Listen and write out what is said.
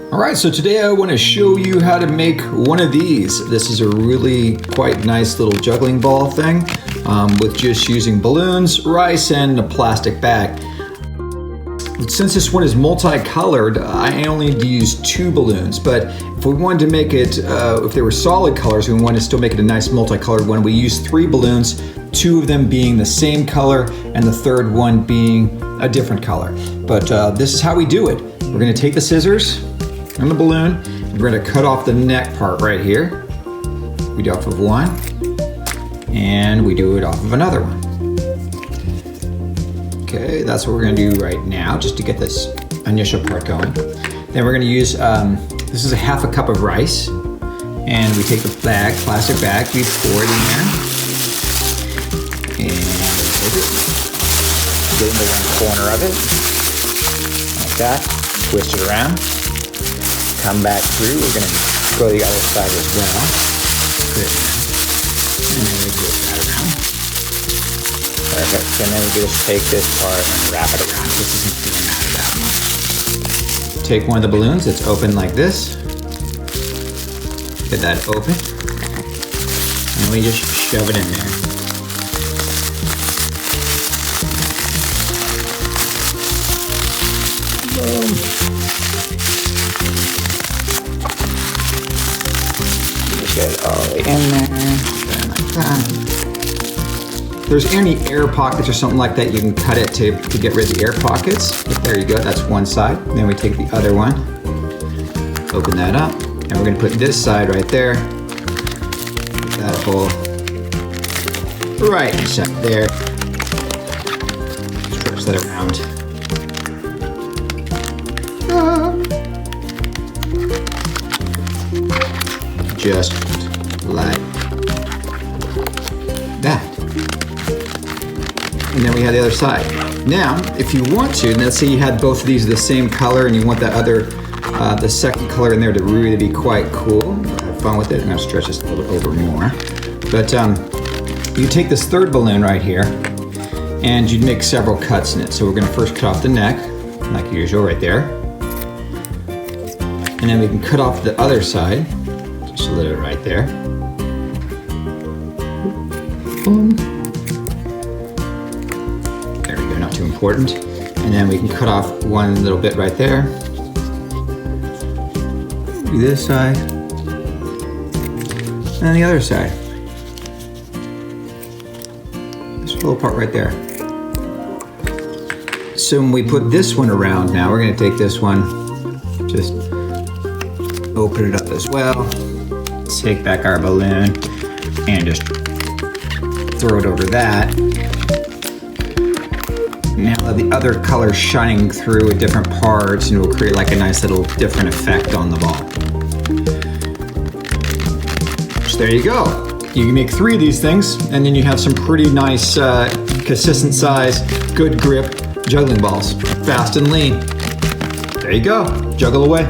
All right, so today I want to show you how to make one of these. This is a really quite nice little juggling ball thing with just using balloons, rice, and a plastic bag. Since this one is multicolored, I only need to use 2 balloons, but if we wanted to make it, if they were solid colors, we wanted to still make it a nice multicolored one, we use 3 balloons, 2 of them being the same color and the third one being a different color. But this is how we do it. We're gonna take the scissors and the balloon, and we're gonna cut off the neck part right here. We do off of one, and we do it off of another one. Okay, that's what we're gonna do right now, just to get this initial part going. Then we're gonna use, this is a ½ a cup of rice, and we take the bag, plastic bag, we pour it in there, and get into one corner of it, like that, twist it around, come back through, we're gonna go the other side as well, put it in, and then we twist that around. Perfect, and then we just take this part and wrap it around. This isn't gonna matter that much. Take one of the balloons that's open like this, get that open, and we just shove it in there. Boom. Just get it all the way in there, like that. If there's any air pockets or something like that, you can cut it to get rid of the air pockets. But there you go, that's one side. Then we take the other one, open that up, and we're gonna put this side right there. Put that hole right inside there. Stretch that around. Just like that. And then we have the other side. Now, if you want to, and let's say you had both of these the same color and you want the other, the second color in there to really be quite cool, have fun with it. I'm gonna stretch this a little over more. But you take this third balloon right here and you make several cuts in it. So we're gonna first cut off the neck, like usual right there. And then we can cut off the other side, just a little right there. Boom. Not too important. And then we can cut off one little bit right there. Do this side. And the other side. This little part right there. So when we put this one around now, we're gonna take this one, just open it up as well. Take back our balloon and just throw it over that. Now the other color shining through at different parts, and it will create like a nice little different effect on the ball. So there you go. You can make 3 of these things, and then you have some pretty nice, consistent size, good grip juggling balls. Fast and lean. There you go. Juggle away.